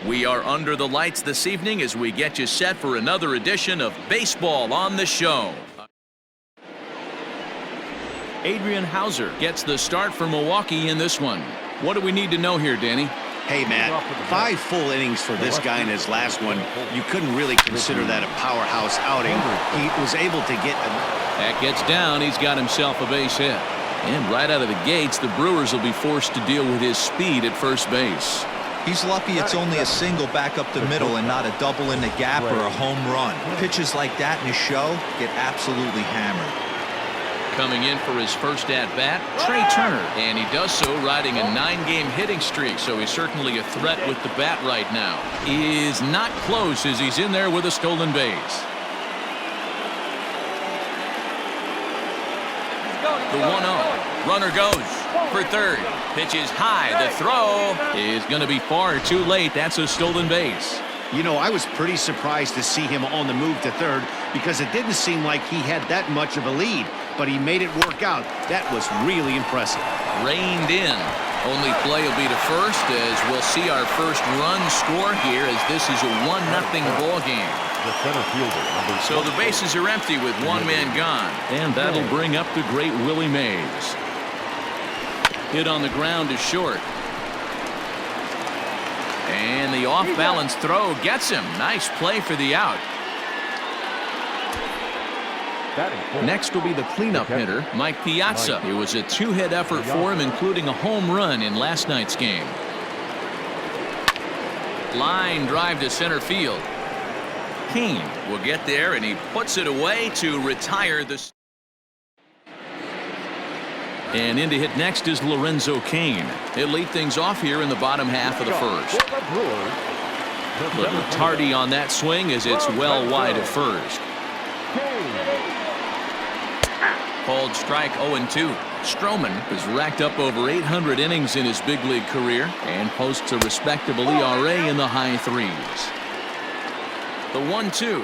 We are under the lights this evening as we get you set for another edition of Baseball on the Show. Adrian Hauser gets the start for Milwaukee in this one. What do we need to know here, Danny? Hey, Matt, 5 full innings for this guy in his last one. You couldn't really consider that a powerhouse outing. He was able to get... That gets down. He's got himself a base hit. And right out of the gates, the Brewers will be forced to deal with his speed at first base. He's lucky it's only a single back up the middle and not a double in the gap or a home run. Pitches like that in his show get absolutely hammered. Coming in for his first at-bat, Trey Turner. And he does so riding a 9-game hitting streak, so he's certainly a threat with the bat right now. He is not close as he's in there with a stolen base. The 1-0. Runner goes for third. Pitch is high. The throw is going to be far too late. That's a stolen base. You know, I was pretty surprised to see him on the move to third because it didn't seem like he had that much of a lead, but he made it work out. That was really impressive. Reined in. Only play will be to first as we'll see our first run score here as this is a 1-0 ball game. So the bases are empty with one man gone. And that'll bring up the great Willie Mays. Hit on the ground is short. And the off-balance throw gets him. Nice play for the out. Next will be the cleanup hitter, Mike Piazza. It was a 2-hit effort for him, including a home run in last night's game. Line drive to center field. Kane will get there, and he puts it away to retire the... And in to hit next is Lorenzo Cain. He'll lead things off here in the bottom half of the first. A little tardy on that swing as it's well wide of first. Called strike 0-2. Stroman has racked up over 800 innings in his big league career and posts a respectable ERA in the high 3s. The 1-2.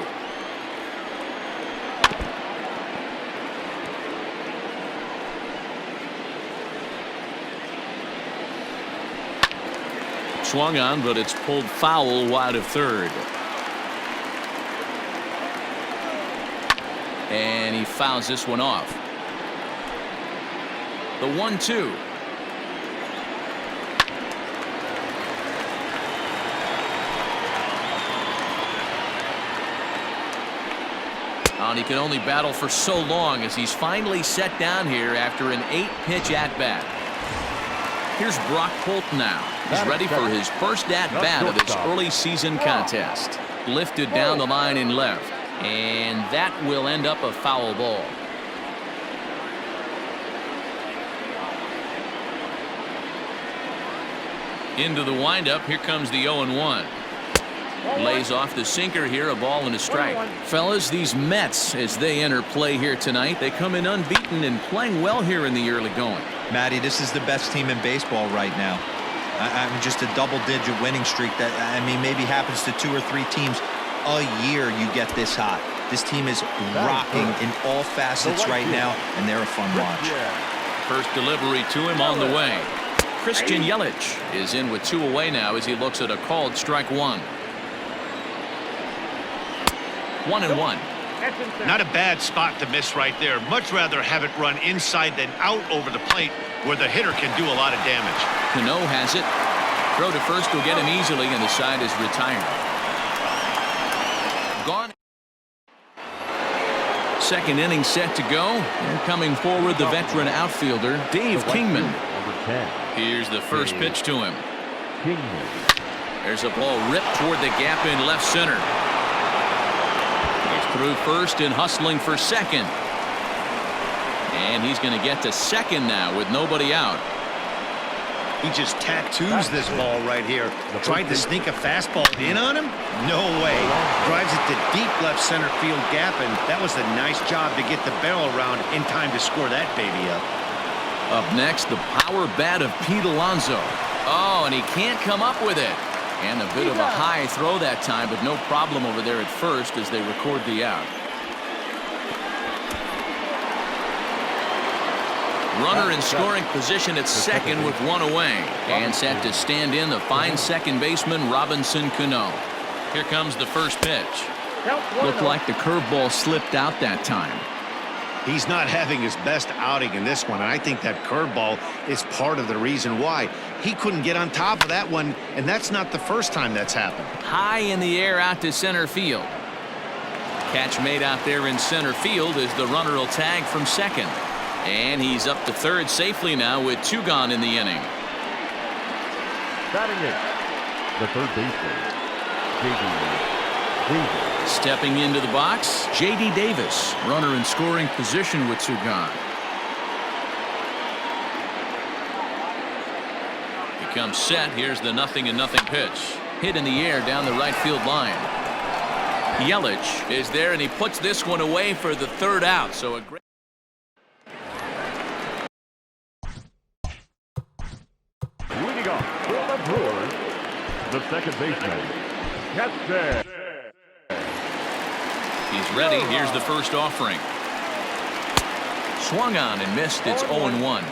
Swung on, but it's pulled foul wide of third. And he fouls this one off. The 1-2. And he can only battle for so long as he's finally set down here after an 8-pitch at-bat. Here's Brock Holt now. He's ready for his first at-bat of this early season contest. Lifted down the line in left. And that will end up a foul ball. Into the windup. Here comes the 0-1. Lays off the sinker here, a ball and a strike. Fellas, these Mets, as they enter play here tonight, they come in unbeaten and playing well here in the early going. Matty, this is the best team in baseball right now. I mean, just a double-digit winning streak that, I mean, maybe happens to 2 or 3 teams a year you get this hot. This team is rocking in all facets right now, and they're a fun watch. First delivery to him on the way. Christian Yelich is in with 2 away now as he looks at a called strike 1. 1-1. Not a bad spot to miss right there. Much rather have it run inside than out over the plate where the hitter can do a lot of damage. Cano has it. Throw to first will get him easily, and the side is retired. Gone. Second inning set to go. And coming forward, the veteran outfielder, Dave Kingman. Here's the first pitch to him. There's a ball ripped toward the gap in left center. He's through first and hustling for second. And he's going to get to second now with nobody out. He just tattoos this ball right here. Tried to sneak a fastball in on him? No way. Drives it to deep left center field gap, and that was a nice job to get the barrel around in time to score that baby up. Up next, the power bat of Pete Alonso. Oh, and he can't come up with it. And a bit of a high throw that time, but no problem over there at first as they record the out. Runner in scoring position at second with one away. And set to stand in the fine second baseman Robinson Cano. Here comes the first pitch. Looked like the curveball slipped out that time. He's not having his best outing in this one, and I think that curveball is part of the reason why. He couldn't get on top of that one, and that's not the first time that's happened. High in the air out to center field. Catch made out there in center field as the runner will tag from second. And he's up to third safely now with two gone in the inning. Batting in, the third baseman, J.D. Davis. Stepping into the box, J.D. Davis. Runner in scoring position with two gone. He comes set. Here's the 0-0 pitch. Hit in the air down the right field line. Yelich is there, and he puts this one away for the third out. So a great. Leading off for the Brewers, the second baseman, Kessler. He's ready. Here's the first offering. Swung on and missed. It's 0-1.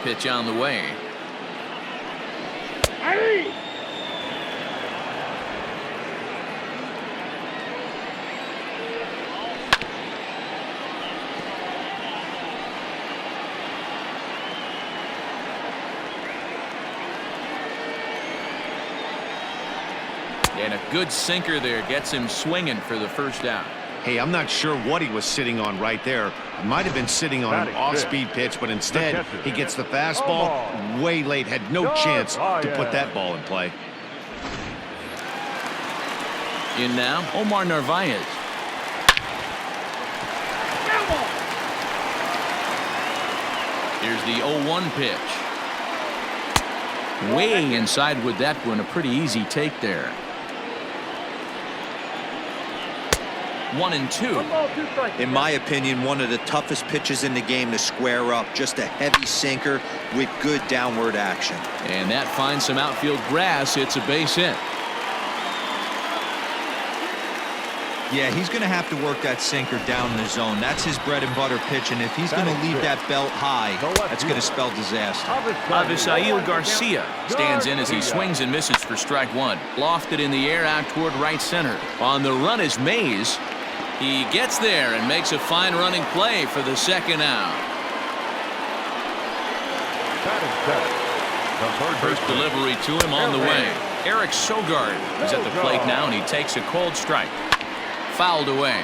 Pitch on the way. And a good sinker there gets him swinging for the first out. Hey, I'm not sure what he was sitting on right there. He might have been sitting on an off-speed pitch, but instead he gets the fastball way late. Had no chance to put that ball in play. In now, Omar Narvaez. Here's the 0-1 pitch. Way inside with that one. A pretty easy take there. 1-2. In my opinion, one of the toughest pitches in the game to square up. Just a heavy sinker with good downward action. And that finds some outfield grass. It's a base hit. Yeah, he's going to have to work that sinker down the zone. That's his bread and butter pitch, and if he's going to leave that belt high, that's going to spell disaster. Avisail Garcia stands in as he swings and misses for strike one. Lofted in the air out toward right center. On the run is Mays. He gets there and makes a fine running play for the second out. First delivery to him on the way. Eric Sogard is at the plate now, and he takes a cold strike. Fouled away.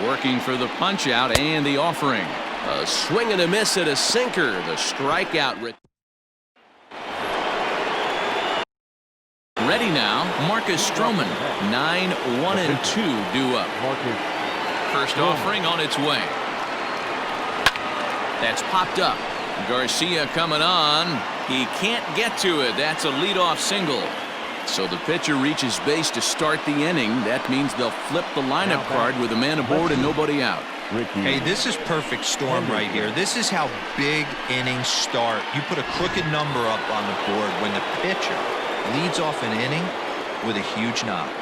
Working for the punch out and the offering. A swing and a miss at a sinker. The strikeout. Ready now, Marcus Stroman. 9-1-2 due up. First offering on its way. That's popped up. Garcia coming on. He can't get to it. That's a leadoff single. So the pitcher reaches base to start the inning. That means they'll flip the lineup card with a man aboard and nobody out. Hey, this is perfect storm right here. This is how big innings start. You put a crooked number up on the board when the pitcher leads off an inning with a huge knock.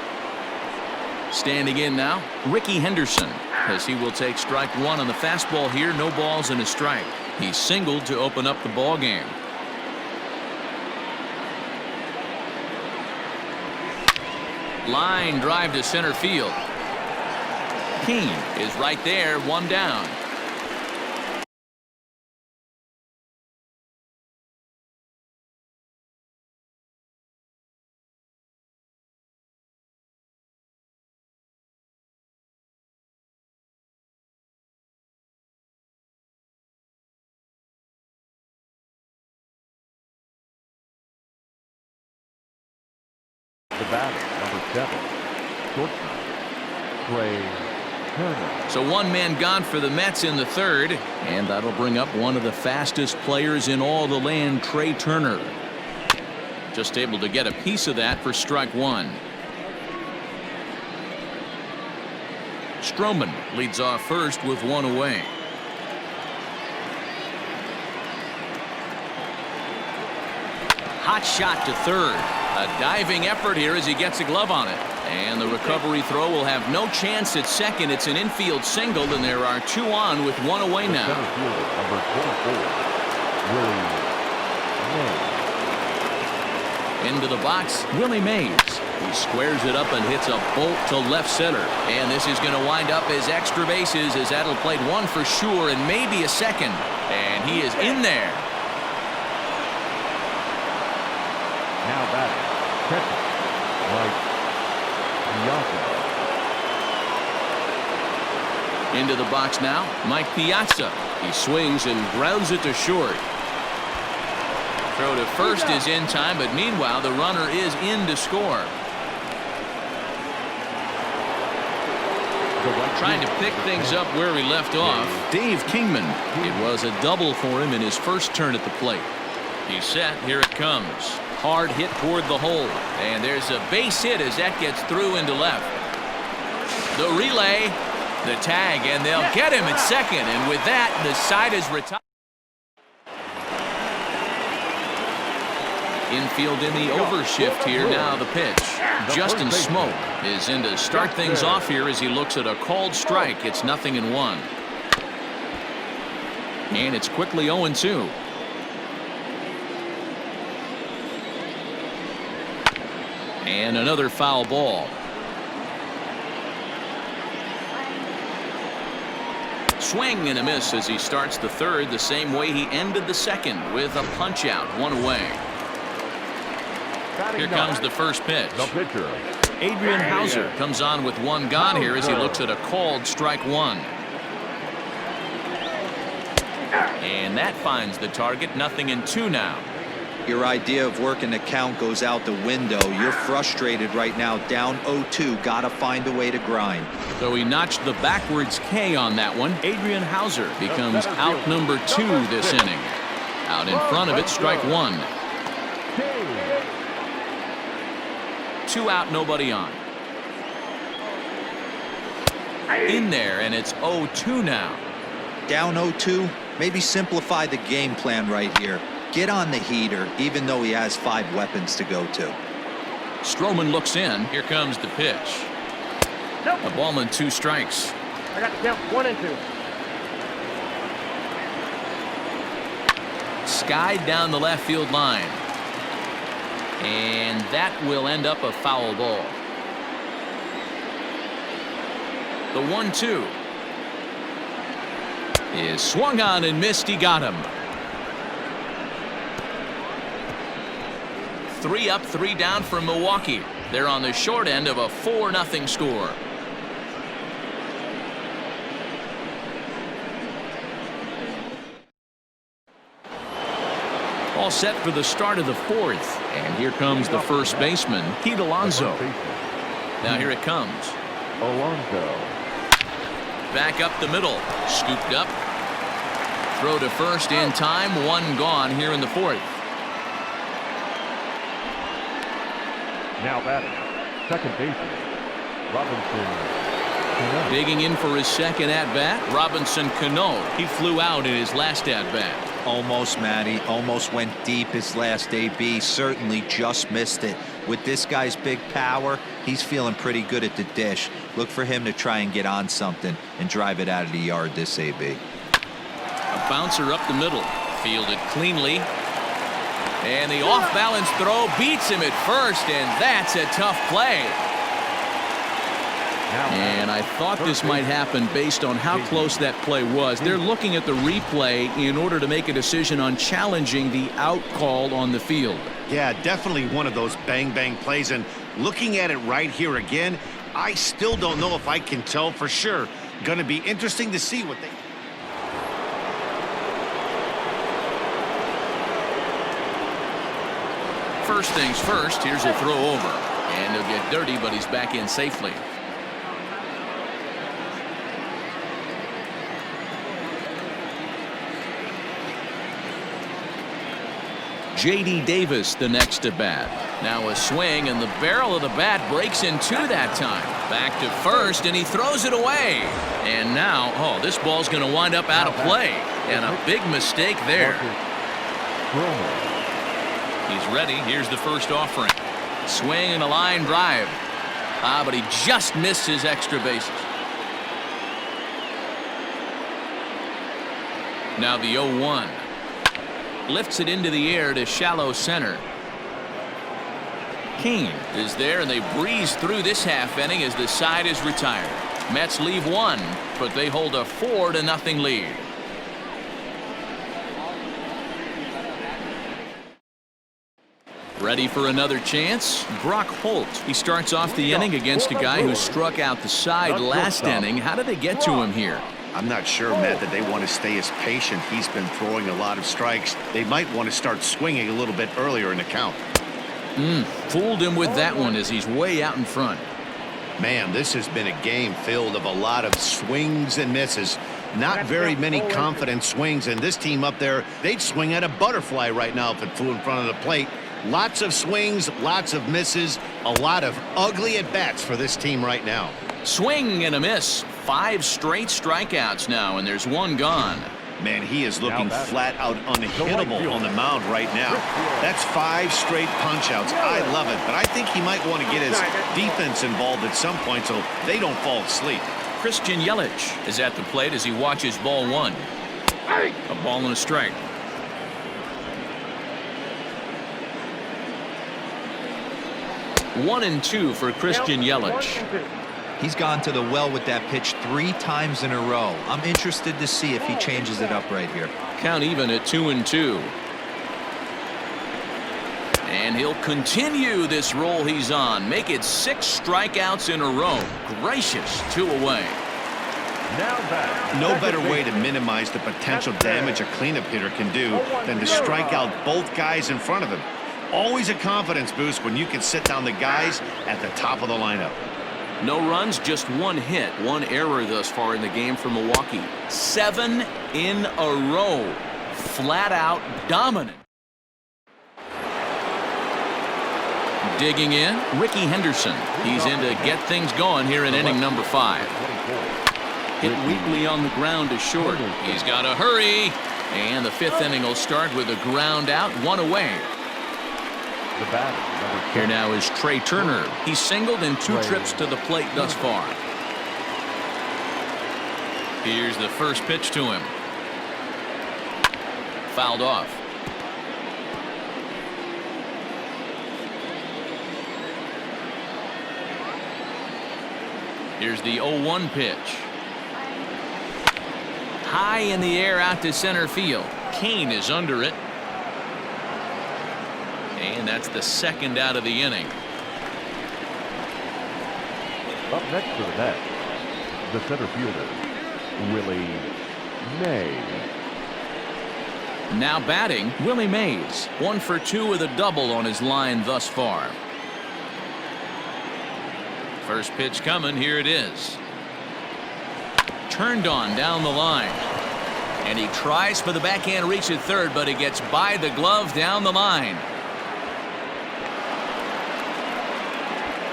Standing in now, Ricky Henderson, as he will take strike one on the fastball here. No balls and a strike. He singled to open up the ball game. Line drive to center field. Keane is right there, one down. The batter, number 7, shortstop, Trey Turner. So one man gone for the Mets in the third, and that'll bring up one of the fastest players in all the land, Trey Turner. Just able to get a piece of that for strike one. Stroman leads off first with one away. Hot shot to third. A diving effort here as he gets a glove on it. And the recovery throw will have no chance at second. It's an infield single, and there are two on with one away now. Center fielder, number 24, Willie Mays. Into the box, Willie Mays. He squares it up and hits a bolt to left center. And this is going to wind up as extra bases, as that'll play one for sure and maybe a second. And he is in there. Now batting, catcher, Mike Piazza. Into the box now, Mike Piazza. He swings and grounds it to short. Throw to first is in time, but meanwhile the runner is in to score. Trying to pick things up where he left off, Dave Kingman. It was a double for him in his first turn at the plate. He's set. Here it comes. Hard hit toward the hole. And there's a base hit as that gets through into left. The relay, the tag, and they'll get him at second. And with that, the side is retired. Infield in the overshift here. Now the pitch. Justin Smoke is in to start things off here as he looks at a called strike. It's 0-1. And it's quickly 0-2. And another foul ball. Swing and a miss as he starts the third the same way he ended the second, with a punch out, one away. Here comes the first pitch. The pitcher, Adrian Hauser comes on with one gone here as he looks at a called strike one. And that finds the target. 0-2 now. Your idea of working the count goes out the window. You're frustrated right now, down 0-2. Gotta find a way to grind. So he notched the backwards K on that one. Adrian Hauser becomes out number 2 this inning. Out in front of it, strike one. 2 out, nobody on. In there, and it's 0-2 now. Down 0-2. Maybe simplify the game plan right here. Get on the heater, even though he has 5 weapons to go to. Stroman looks in. Here comes the pitch. A ball and 2 strikes. I got to count 1 and 2. Skied down the left field line. And that will end up a foul ball. The 1-2 is swung on and missed. He got him. 3 up, 3 down for Milwaukee. They're on the short end of a 4-0 score. All set for the start of the fourth. And here comes the first baseman, Pete Alonso. Now here it comes. Alonso. Back up the middle. Scooped up. Throw to first in time. 1 gone here in the fourth. Now batting, second baseman, Robinson Cano. Digging in for his second at-bat, Robinson Cano. He flew out in his last at-bat. Almost, Matty. Almost went deep his last AB. Certainly just missed it. With this guy's big power, he's feeling pretty good at the dish. Look for him to try and get on something and drive it out of the yard this AB. A bouncer up the middle. Fielded cleanly. And the off-balance throw beats him at first, and that's a tough play. And I thought this might happen based on how close that play was. They're looking at the replay in order to make a decision on challenging the out call on the field. Yeah, definitely one of those bang-bang plays. And looking at it right here again, I still don't know if I can tell for sure. Going to be interesting to see what they... First things first, here's a throw over. And he'll get dirty, but he's back in safely. J.D. Davis the next at bat. Now a swing, and the barrel of the bat breaks in two that time. Back to first, and he throws it away. And now, oh, this ball's going to wind up out of play. And a big mistake there. He's ready. Here's the first offering. Swing and a line drive. But he just missed his extra bases. Now the 0-1. Lifts it into the air to shallow center. Kane is there, and they breeze through this half inning as the side is retired. Mets leave one, but they hold a 4-0 lead. Ready for another chance? Brock Holt. He starts off the inning against a guy who struck out the side last inning. How did they get to him here? I'm not sure, Matt, that they want to stay as patient. He's been throwing a lot of strikes. They might want to start swinging a little bit earlier in the count. Fooled him with that one as he's way out in front. Man, this has been a game filled of a lot of swings and misses. Not very many confident swings, and this team up there, they'd swing at a butterfly right now if it flew in front of the plate. Lots of swings, lots of misses, a lot of ugly at-bats for this team right now. Swing and a miss. 5 straight strikeouts now, and there's one gone. Man, he is looking flat out unhittable on the mound right now. That's 5 straight punch-outs. I love it, but I think he might want to get his defense involved at some point so they don't fall asleep. Christian Yelich is at the plate as he watches ball 1. A ball and a strike. One and 2 for Christian Yelich. He's gone to the well with that pitch 3 times in a row. I'm interested to see if he changes it up right here. Count even at 2-2. And he'll continue this roll he's on. Make it 6 strikeouts in a row. Gracious, 2 away. No better way to minimize the potential damage a cleanup hitter can do than to strike out both guys in front of him. Always a confidence boost when you can sit down the guys at the top of the lineup. No runs, just 1 hit, 1 error thus far in the game for Milwaukee. 7 in a row. Flat out dominant. Digging in, Ricky Henderson. He's in to get things going here in inning number 5. Hit weakly on the ground to short. He's got to hurry. And the 5th inning will start with a ground out, 1 away. Here now is Trey Turner. He's singled in 2 trips to the plate thus far. Here's the first pitch to him. Fouled off. Here's the 0-1 pitch. High in the air out to center field. Kane is under it. And that's the 2nd out of the inning. Up next to the net, the center fielder, Willie Mays. Now batting, Willie Mays. 1 for 2 with a double on his line thus far. First pitch coming. Here it is. Turned on down the line. And he tries for the backhand reach at third, but he gets by the glove down the line.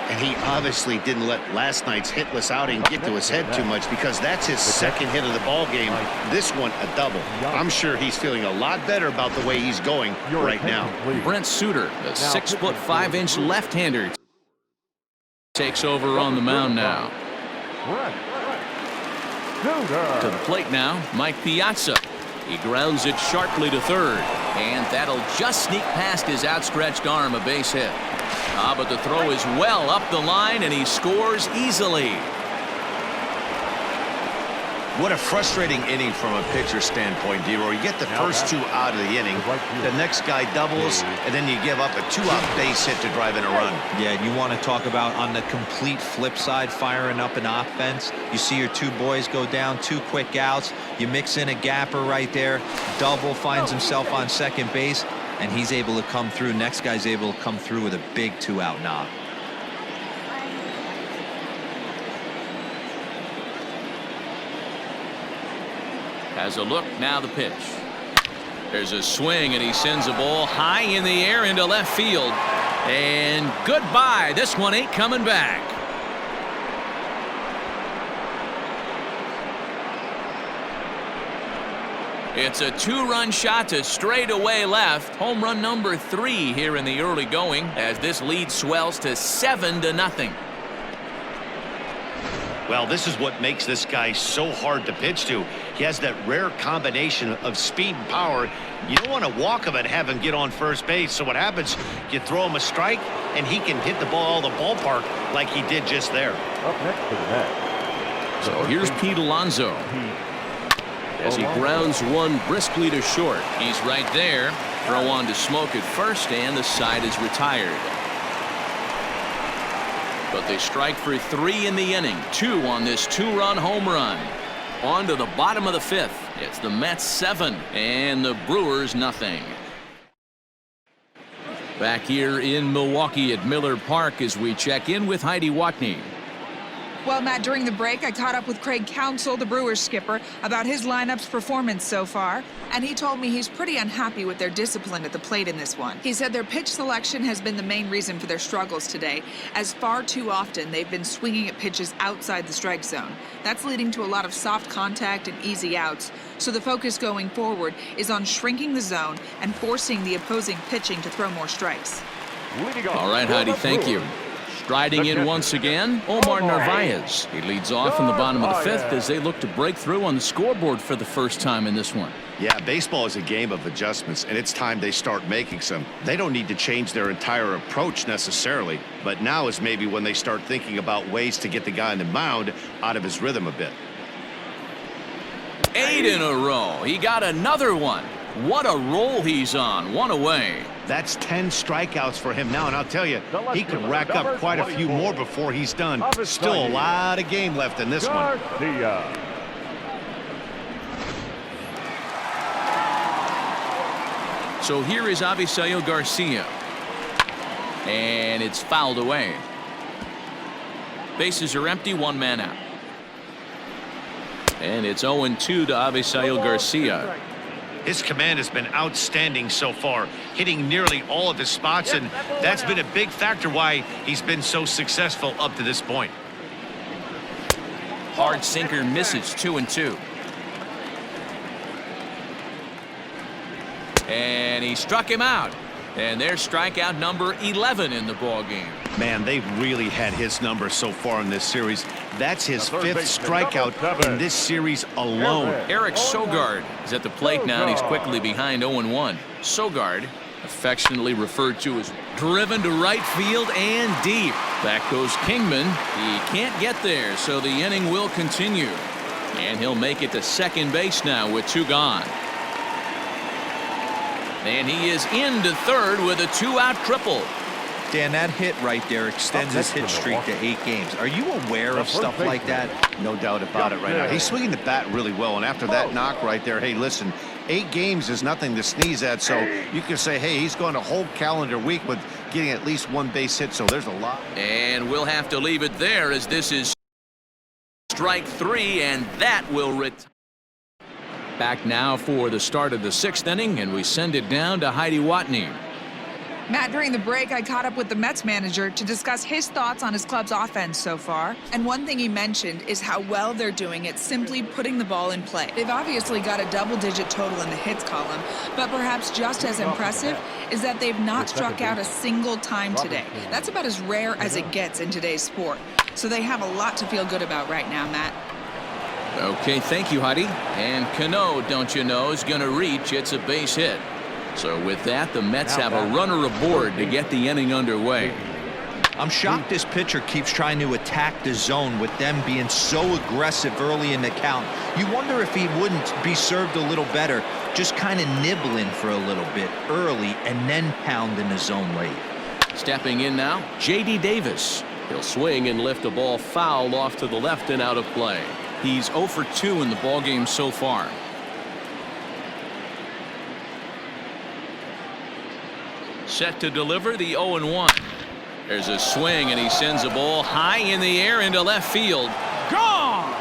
And he obviously didn't let last night's hitless outing get to his head too much, because that's his 2nd hit of the ball game. This one a double. I'm sure he's feeling a lot better about the way he's going right now. Brent Suter, the 6'5" left-hander, takes over on the mound now. To the plate now, Mike Piazza. He grounds it sharply to third, and that'll just sneak past his outstretched arm, a base hit. But the throw is well up the line, and he scores easily. What a frustrating inning from a pitcher standpoint, D-Roy. You get the first 2 out of the inning, the next guy doubles, and then you give up a 2-out base hit to drive in a run. Yeah, and you want to talk about on the complete flip side, firing up an offense. You see your 2 boys go down, 2 quick outs. You mix in a gapper right there. Double finds himself on second base, and he's able to come through. Next guy's able to come through with a big 2-out knock. Has a look, now the pitch. There's a swing, and he sends a ball high in the air into left field. And goodbye. This one ain't coming back. It's a two-run shot to straightaway left. Home run number 3 here in the early going as this lead swells to 7-0. Well, this is what makes this guy so hard to pitch to. He has that rare combination of speed and power. You don't want to walk him and have him get on first base. So what happens, you throw him a strike, and he can hit the ball the ballpark like he did just there. Up next for the Mets. So here's Pete Alonso as he grounds one briskly to short. He's right there. Throw on to Smoke at first, and the side is retired. But they strike for 3 in the inning. 2 on this 2-run home run. On to the bottom of the 5th. It's the Mets 7 and the Brewers nothing. Back here in Milwaukee at Miller Park as we check in with Heidi Watney. Well, Matt, during the break, I caught up with Craig Counsell, the Brewers skipper, about his lineup's performance so far, and he told me he's pretty unhappy with their discipline at the plate in this one. He said their pitch selection has been the main reason for their struggles today, as far too often they've been swinging at pitches outside the strike zone. That's leading to a lot of soft contact and easy outs, so the focus going forward is on shrinking the zone and forcing the opposing pitching to throw more strikes. All right, Heidi, thank you. Striding in once again, Omar Narvaez. He leads off in the bottom of the 5th as they look to break through on the scoreboard for the first time in this one. Yeah, baseball is a game of adjustments, and it's time they start making some. They don't need to change their entire approach necessarily, but now is maybe when they start thinking about ways to get the guy on the mound out of his rhythm a bit. 8 in a row. He got another one. What a roll he's on. 1 away. That's 10 strikeouts for him now, and I'll tell you, he could rack up quite a few more before he's done. Still a lot of game left in this one. So here is Avisail Garcia. And it's fouled away. Bases are empty, 1 man out. And it's 0-2 to Avisail Garcia. His command has been outstanding so far, hitting nearly all of his spots, and that's been a big factor why he's been so successful up to this point. Hard sinker misses, 2-2. And he struck him out. And there's strikeout number 11 in the ball game. Man, they've really had his number so far in this series. That's his 5th strikeout in this series alone. Eric Sogard is at the plate now, and he's quickly behind 0-1. Sogard, affectionately referred to as driven to right field and deep. Back goes Kingman. He can't get there, so the inning will continue. And he'll make it to second base now with 2 gone. And he is into third with a 2-out triple. Dan, that hit right there extends his hit streak to 8 games. Are you aware of stuff like that? No doubt about it right now. He's swinging the bat really well, and after that knock right there, hey, listen, 8 games is nothing to sneeze at, so you can say, hey, he's going a whole calendar week with getting at least 1 base hit, so there's a lot. And we'll have to leave it there as this is strike 3, and that will retire. Back now for the start of the 6th inning, and we send it down to Heidi Watney. Matt, during the break, I caught up with the Mets manager to discuss his thoughts on his club's offense so far. And one thing he mentioned is how well they're doing at simply putting the ball in play. They've obviously got a double-digit total in the hits column, but perhaps just as impressive is that they've not struck out a single time today. That's about as rare as it gets in today's sport. So they have a lot to feel good about right now, Matt. Okay, thank you, Heidi. And Cano, don't you know, is going to reach. It's a base hit. So with that, the Mets have a runner aboard to get the inning underway. I'm shocked this pitcher keeps trying to attack the zone with them being so aggressive early in the count. You wonder if he wouldn't be served a little better, just kind of nibbling for a little bit early and then pound in the zone late. Stepping in now, J.D. Davis. He'll swing and lift a ball foul off to the left and out of play. He's 0 for 2 in the ballgame so far. Set to deliver the 0-1. There's a swing, and he sends a ball high in the air into left field. Gone!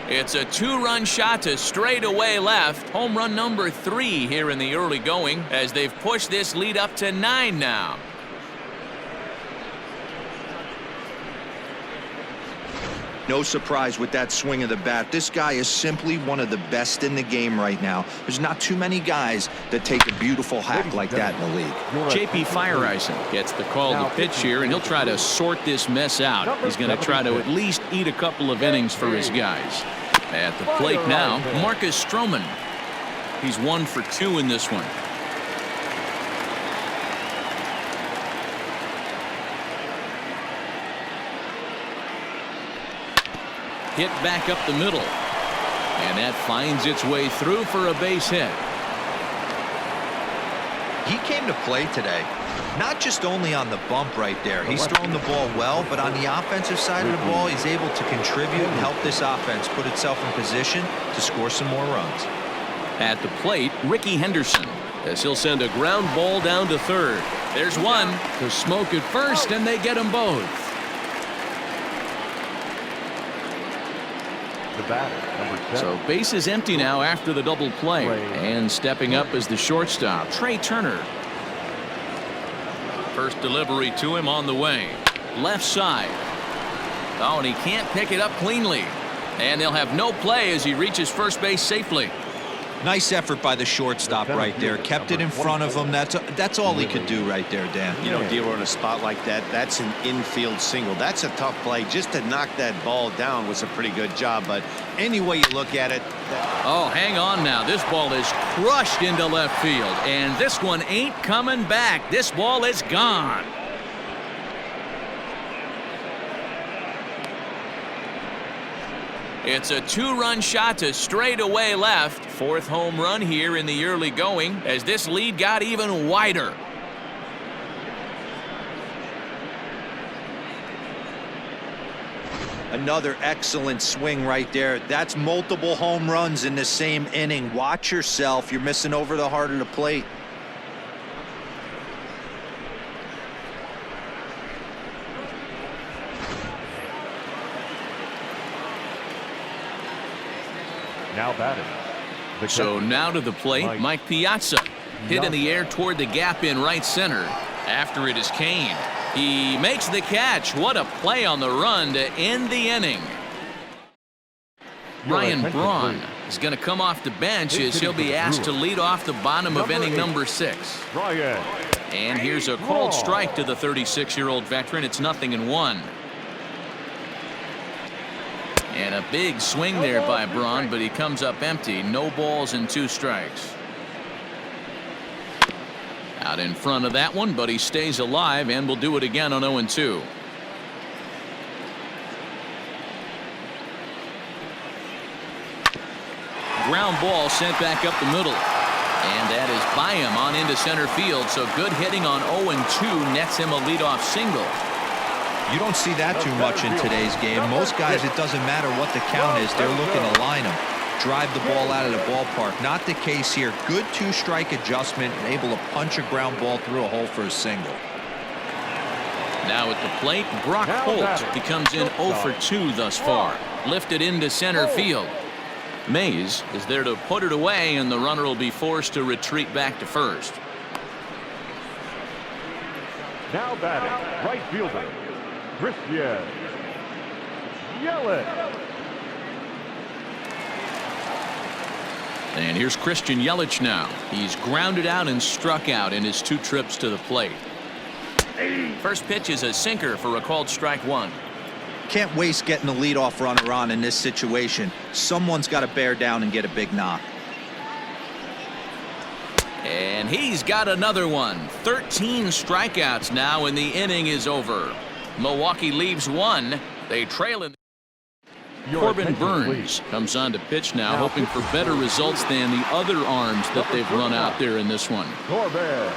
It's a 2-run shot to straightaway left. Home run number 3 here in the early going as they've pushed this lead up to 9 now. No surprise with that swing of the bat. This guy is simply one of the best in the game right now. There's not too many guys that take a beautiful hack like that in the league. J.P. Fireisen gets the call to pitch here, and he'll try to sort this mess out. He's going to try to at least eat a couple of innings for his guys. At the plate now, Marcus Stroman. He's 1 for 2 in this one. Hit back up the middle, and that finds its way through for a base hit. He came to play today, not just only on the bump right there. He's thrown the ball well, but on the offensive side of the ball, he's able to contribute and help this offense put itself in position to score some more runs. At the plate, Ricky Henderson, as he'll send a ground ball down to third. There's one to Smoke at first, and they get them both. So base is empty now after the double play. And stepping up is the shortstop, Trey Turner. First delivery to him on the way. Left side. Oh, and he can't pick it up cleanly. And they'll have no play as he reaches first base safely. Nice effort by the shortstop right there. Kept it in front of him. That's all he could do right there, Dan. You know, dealer in a spot like that, that's an infield single. That's a tough play. Just to knock that ball down was a pretty good job. But any way you look at it. Oh, hang on now. This ball is crushed into left field. And this one ain't coming back. This ball is gone. It's a 2-run shot to straightaway left. 4th home run here in the early going as this lead got even wider. Another excellent swing right there. That's multiple home runs in the same inning. Watch yourself. You're missing over the heart of the plate. Now batting. So now to the plate, Mike Piazza. Hit in the air toward the gap in right center. After it is Kane. He makes the catch. What a play on the run to end the inning. Ryan Braun is going to come off the bench as he'll be asked to lead off the bottom of inning number 6. And here's a called strike to the 36-year-old veteran. It's 0-1. And a big swing there by Braun, but he comes up empty. No balls and 2 strikes. Out in front of that one, but he stays alive and will do it again on 0-2. Ground ball sent back up the middle. And that is by him on into center field. So good hitting on 0-2 nets him a leadoff single. You don't see that too much in today's game. Most guys, it doesn't matter what the count is. They're looking to line them, drive the ball out of the ballpark. Not the case here. Good 2-strike adjustment and able to punch a ground ball through a hole for a single. Now at the plate, Brock Holt. He comes in 0 for 2 thus far. Lifted into center field. Mays is there to put it away, and the runner will be forced to retreat back to first. Now batting, right fielder, Christian Yelich. And here's Christian Yelich now. He's grounded out and struck out in his 2 trips to the plate. First pitch is a sinker for a called strike 1. Can't waste getting a leadoff runner on in this situation. Someone's got to bear down and get a big knock. And he's got another one. 13 strikeouts now, and the inning is over. Milwaukee leaves 1. They trail in. Corbin Burns comes on to pitch now, hoping for better results than the other arms that they've run out there in this one. Corbin.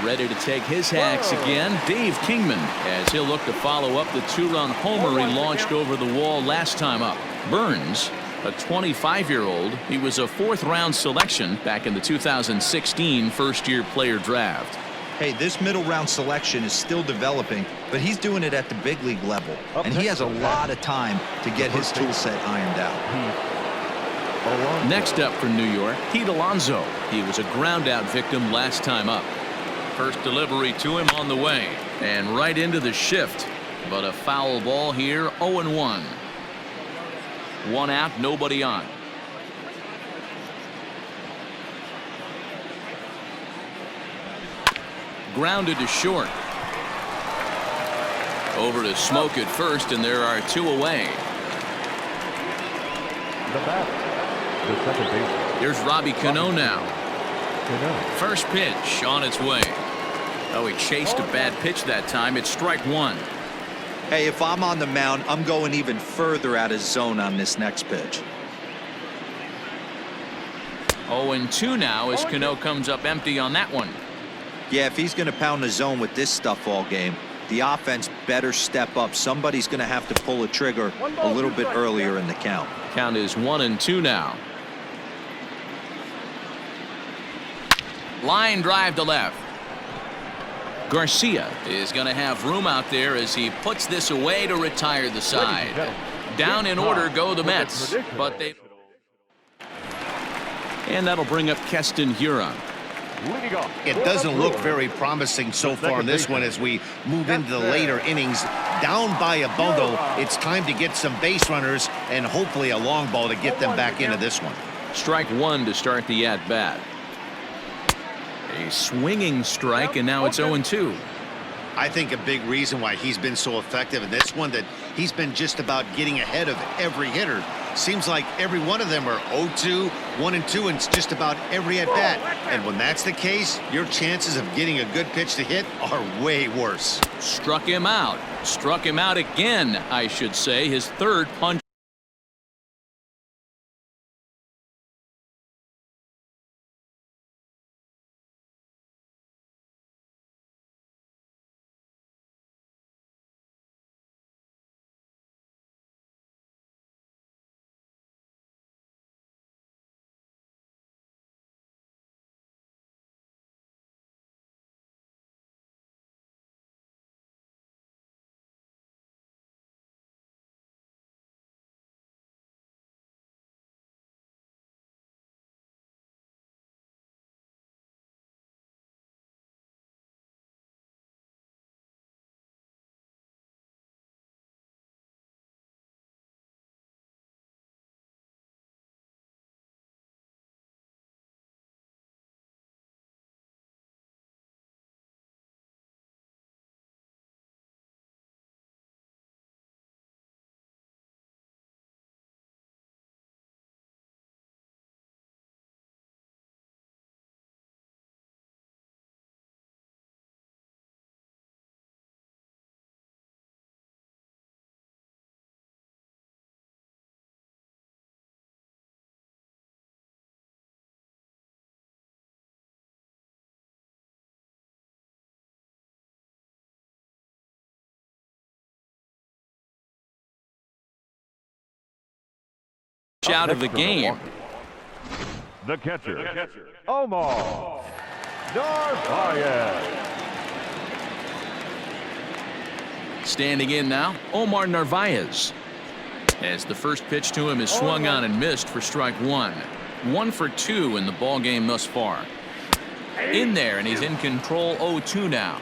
Ready to take his hacks again, Dave Kingman, as he'll look to follow up the 2-run homer he launched over the wall last time up. Burns, a 25-year-old, he was a 4th-round selection back in the 2016 first-year player draft. Hey, this middle-round selection is still developing, but he's doing it at the big league level, and he has a lot of time to get his tool set ironed out. Alonso. Next up for New York, Pete Alonso. He was a ground out victim last time up. First delivery to him on the way. And right into the shift. But a foul ball here, 0-1. One out, nobody on. Grounded to short. Over to Smoke at first, and there are 2 away. The batter, the second baseman. Here's Robbie Cano now. Cano. First pitch on its way. Oh, he chased a bad pitch that time. It's strike 1. Hey, if I'm on the mound, I'm going even further out of zone on this next pitch. 0-2 now as Cano comes up empty on that one. Yeah, if he's going to pound the zone with this stuff all game, the offense better step up. Somebody's going to have to pull a trigger a little bit earlier in the count. Count is 1-2 now. Line drive to left. Garcia is going to have room out there as he puts this away to retire the side. Down in order go the Mets, but they. And that'll bring up Keston Huron. It doesn't look very promising so far in this one as we move into the later innings. Down by a bundle, it's time to get some base runners and hopefully a long ball to get them back into this one. Strike 1 to start the at-bat. A swinging strike, and now it's 0-2. I think a big reason why he's been so effective in this one that he's been just about getting ahead of every hitter. Seems like every one of them are 0-2, 1-2, and it's just about every at-bat. And when that's the case, your chances of getting a good pitch to hit are way worse. Struck him out. Struck him out again, I should say. His third punch. Out of the game. The catcher, Omar Narvaez. Standing in now, Omar Narvaez. As the first pitch to him is swung on and missed for strike 1. 1 for 2 in the ball game thus far. In there, and he's in control. 0-2 now.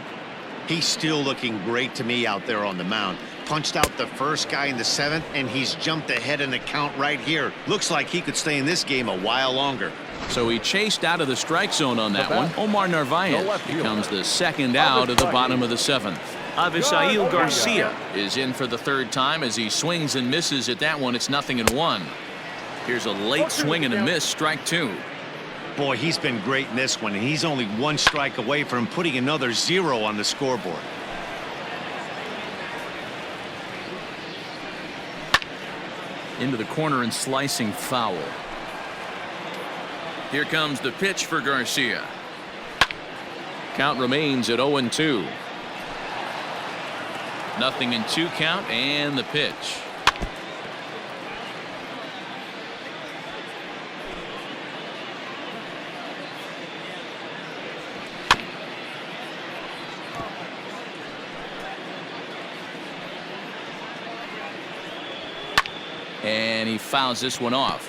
He's still looking great to me out there on the mound. Punched out the first guy in the 7th, and he's jumped ahead in the count right here. Looks like he could stay in this game a while longer. So he chased out of the strike zone on that one. Omar Narvaez becomes the second out of the bottom of the 7th. Avisail Garcia is in for the third time as he swings and misses at that one. It's 0-1. Here's a late swing and a miss, strike 2. Boy, he's been great in this one, and he's only 1 strike away from putting another 0 on the scoreboard. Into the corner and slicing foul. Here comes the pitch for Garcia. Count remains at 0-2. 0-2 count, and the pitch. And he fouls this one off.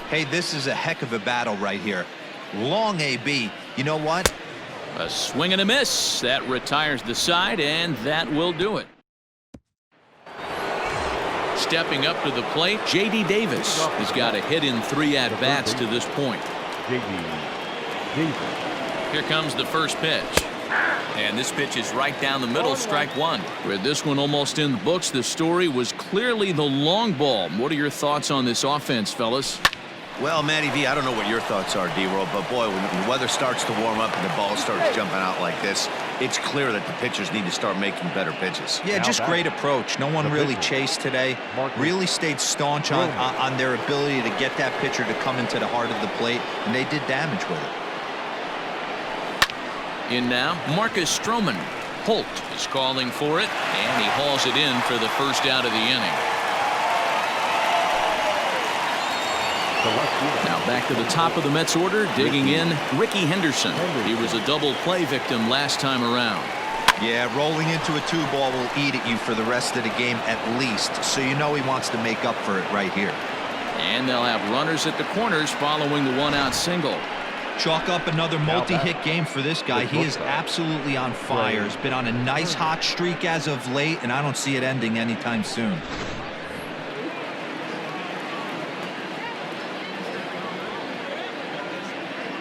Hey, this is a heck of a battle right here. Long AB. You know what? A swing and a miss. That retires the side, and that will do it. Stepping up to the plate, J.D. Davis has got a hit in 3 at-bats to this point. J.D. Davis. Here comes the first pitch. And this pitch is right down the middle, strike one. With this one almost in the books, the story was clearly the long ball. What are your thoughts on this offense, fellas? Well, Matty V, I don't know what your thoughts are, D-Roll, but boy, when the weather starts to warm up and the ball starts jumping out like this, it's clear that the pitchers need to start making better pitches. Yeah, just great approach. No one really chased today. Really stayed staunch on their ability to get that pitcher to come into the heart of the plate, and they did damage with it. In now, Marcus Stroman. Holt is calling for it, and he hauls it in for the first out of the inning. Now back to the top of the Mets order, digging in, Ricky Henderson. He was a double play victim last time around. Yeah, rolling into a 2-ball will eat at you for the rest of the game at least, so you know he wants to make up for it right here. And they'll have runners at the corners following the 1-out single. Chalk up another multi-hit game for this guy. He is absolutely on fire. He's been on a nice hot streak as of late, and I don't see it ending anytime soon.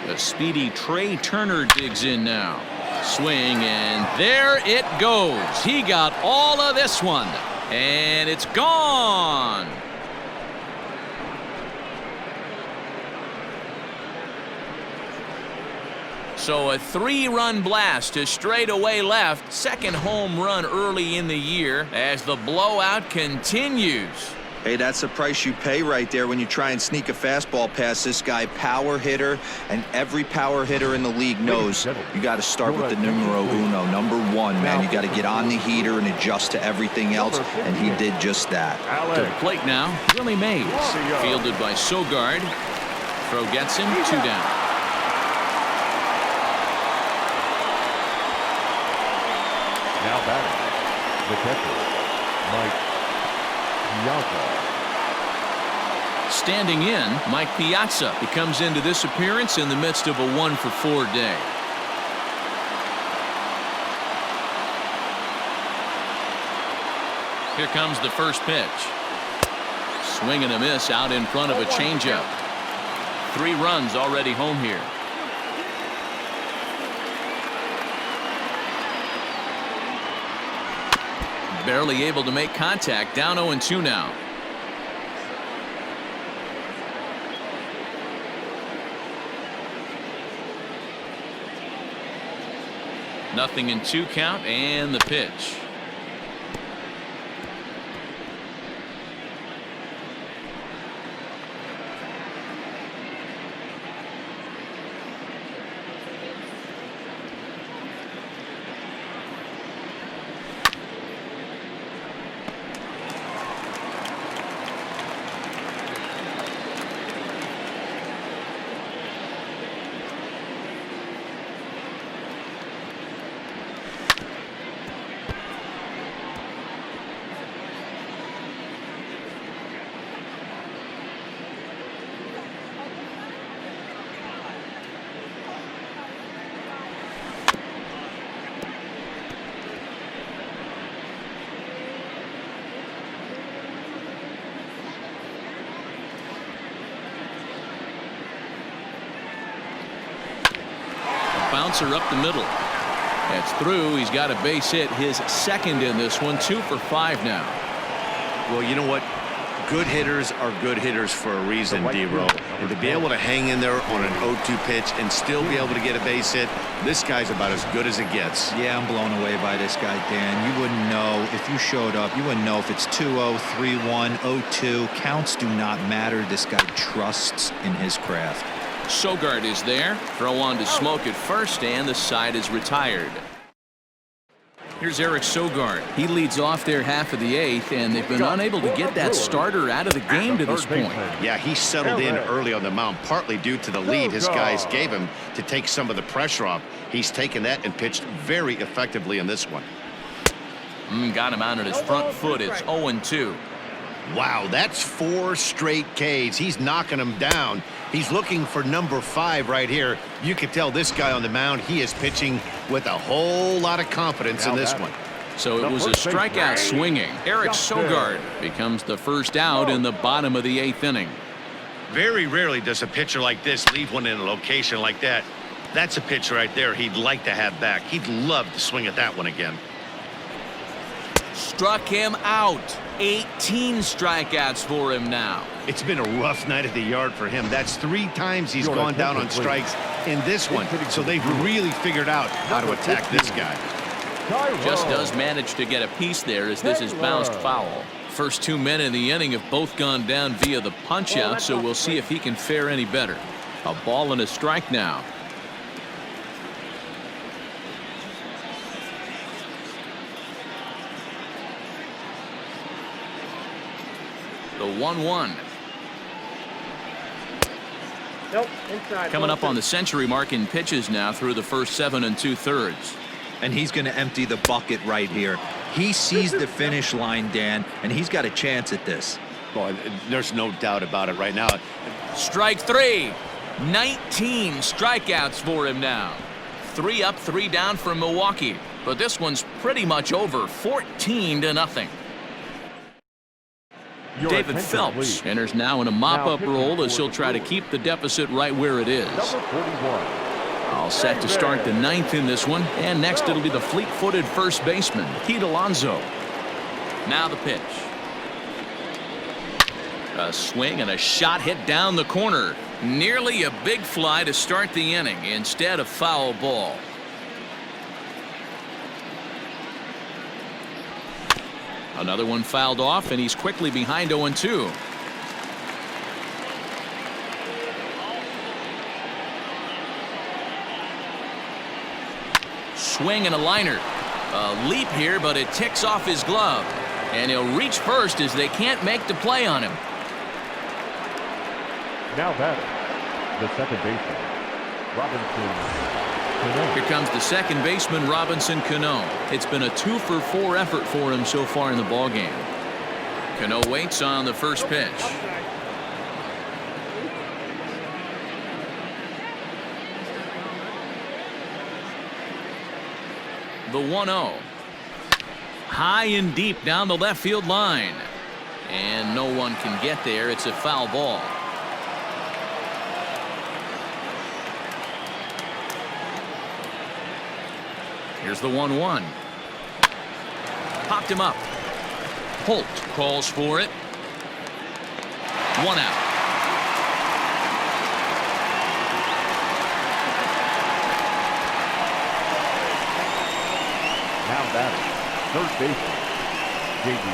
The speedy Trey Turner digs in now. Swing, and there it goes. He got all of this one, and it's gone. So a 3-run blast to straightaway left. Second home run early in the year as the blowout continues. Hey, that's the price you pay right there when you try and sneak a fastball past this guy. Power hitter, and every power hitter in the league knows you got to start with the numero uno, number 1, man. You got to get on the heater and adjust to everything else, and he did just that. To the plate now, Willie Mays, fielded by Sogard. Throw gets him, 2 down. Now batting, the catcher, Mike Piazza. Standing in, Mike Piazza. He comes into this appearance in the midst of a 1-for-4 day. Here comes the first pitch. Swing and a miss out in front of a changeup. 3 runs already home here. Barely able to make contact. Down 0-2 now. Nothing in 2 count, and the pitch. Bouncer up the middle. That's through. He's got a base hit, his second in this one. 2 for 5 now. Well, you know what? Good hitters are good hitters for a reason, D-Row. And to be able to hang in there on an 0-2 pitch and still be able to get a base hit, this guy's about as good as it gets. Yeah, I'm blown away by this guy, Dan. You wouldn't know if you showed up. You wouldn't know if it's 2-0, 3-1, 0-2. Counts do not matter. This guy trusts in his craft. Sogard is there. Throw on to Smoke at first, and the side is retired. Here's Eric Sogard. He leads off their half of the 8th, and they've been unable to get that starter out of the game to this point. Yeah, he settled in early on the mound, partly due to the lead his guys gave him to take some of the pressure off. He's taken that and pitched very effectively in this one. Got him out at his front foot. It's 0-2. Wow, that's 4 straight Ks. He's knocking them down. He's looking for number 5 right here. You can tell this guy on the mound, he is pitching with a whole lot of confidence in this one. So it was a strikeout swinging. Eric Sogard becomes the first out in the bottom of the 8th inning. Very rarely does a pitcher like this leave one in a location like that. That's a pitch right there he'd like to have back. He'd love to swing at that one again. Struck him out. 18 strikeouts for him now. It's been a rough night at the yard for him. That's 3 times he's gone down on strikes in this one. So they've really figured out how to attack this guy. Just does manage to get a piece there as this is bounced foul. First 2 men in the inning have both gone down via the punch out, so we'll see if he can fare any better. A ball and a strike now. The 1-1. Nope, inside. Coming up on the century mark in pitches now through the first 7 2/3. And he's going to empty the bucket right here. He sees the finish line, Dan, and he's got a chance at this. Boy, there's no doubt about it right now. Strike 3. 19 strikeouts for him now. 3 up, 3 down for Milwaukee. But this one's pretty much over. 14-0. David Phelps enters now in a mop-up role as he'll try to keep the deficit right where it is. All set to start the 9th in this one, and next it'll be the fleet-footed first baseman, Pete Alonso. Now the pitch. A swing and a shot hit down the corner. Nearly a big fly to start the inning instead of foul ball. Another one fouled off, and he's quickly behind 0-2. Swing and a liner. A leap here, but it ticks off his glove. And he'll reach first as they can't make the play on him. Now batting, the second baseman, Robinson Cano. Here comes the second baseman, Robinson Cano. It's been a 2-for-4 effort for him so far in the ballgame. Cano waits on the first pitch. The 1-0. High and deep down the left field line. And no one can get there. It's a foul ball. Here's the 1-1. Popped him up. Holt calls for it. 1 out. Now batting, third baseman, J.D.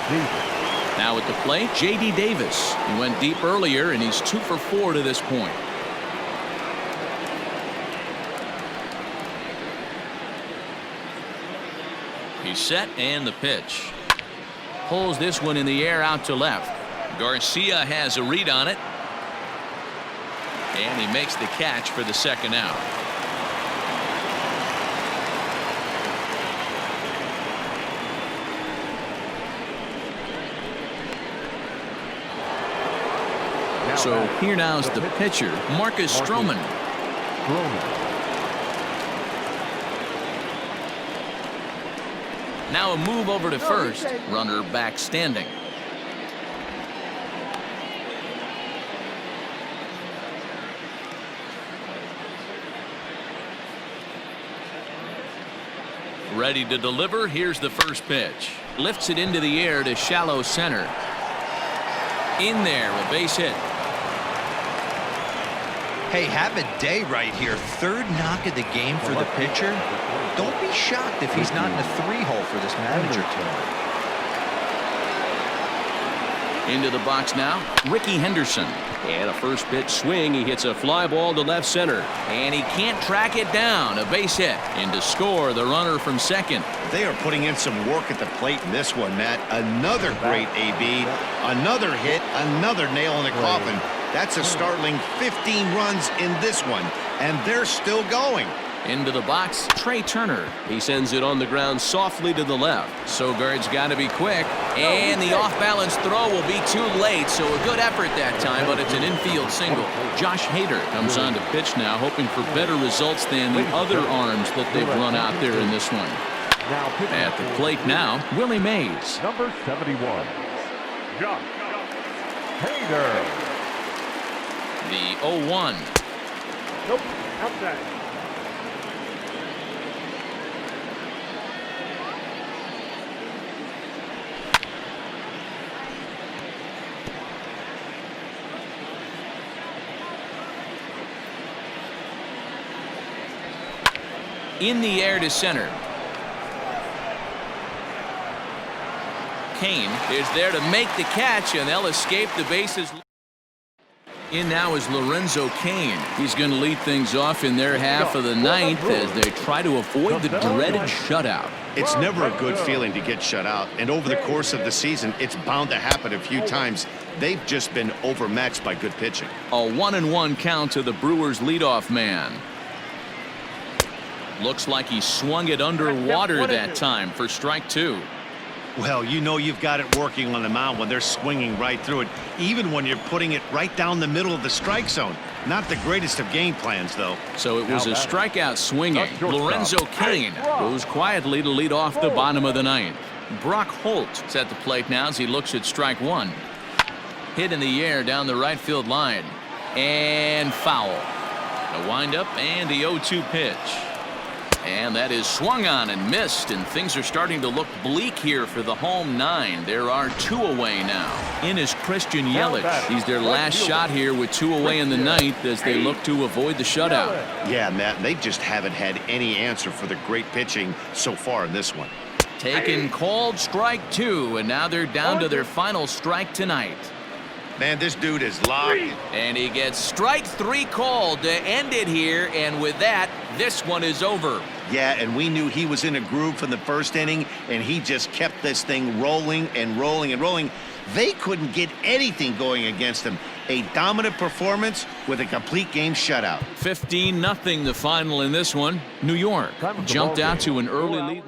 Davis. Now at the plate, J.D. Davis. He went deep earlier, and he's 2-for-4 to this point. He's set, and the pitch. Pulls this one in the air out to left. Garcia has a read on it. And he makes the catch for the second out. So here now is the pitcher, Marcus Stroman. Now a move over to first. Runner back standing. Ready to deliver. Here's the first pitch. Lifts it into the air to shallow center. In there, a base hit. Hey, have a day right here. Third knock of the game for the pitcher. Don't be shocked if he's not in a 3-hole for this manager tonight. Into the box now, Ricky Henderson. And a first pitch swing. He hits a fly ball to left center. And he can't track it down. A base hit. And to score, the runner from second. They are putting in some work at the plate in this one, Matt. Another great AB. Another hit. Another nail in the coffin. That's a startling 15 runs in this one. And they're still going. Into the box, Trey Turner. He sends it on the ground softly to the left. Sogard's got to be quick. And the off-balance throw will be too late, so a good effort that time, but it's an infield single. Josh Hader comes on to pitch now, hoping for better results than the other arms that they've run out there in this one. At the plate now, Willie Mays. Number 71, Josh Hader. The 0-1. Nope. Outside. In the air to center. Kane is there to make the catch, and they'll escape the bases. In now is Lorenzo Kane. He's going to lead things off in their half of the ninth as they try to avoid the dreaded shutout. It's never a good feeling to get shut out, and over the course of the season, it's bound to happen a few times. They've just been overmatched by good pitching. A 1-1 count to the Brewers leadoff man. Looks like he swung it underwater that time for strike two. Well, you know you've got it working on the mound when they're swinging right through it, even when you're putting it right down the middle of the strike zone. Not the greatest of game plans, though. So it was a strikeout swinging. Lorenzo Kane goes quietly to lead off the bottom of the ninth. Brock Holt is at the plate now as he looks at strike one. Hit in the air down the right field line. And foul. A windup and the 0-2 pitch. And that is swung on and missed, and things are starting to look bleak here for the home nine. There are two away now. In is Christian Yelich. He's their last shot here with two away in the ninth as they look to avoid the shutout. Yeah, Matt, they just haven't had any answer for the great pitching so far in this one. Taken called strike two, and now they're down to their final strike tonight. Man, this dude is locked. And he gets strike three called to end it here, and with that, this one is over. Yeah, and we knew he was in a groove from the first inning, and he just kept this thing rolling and rolling and rolling. They couldn't get anything going against him. A dominant performance with a complete game shutout. 15-0 the final in this one. New York jumped out to an early lead.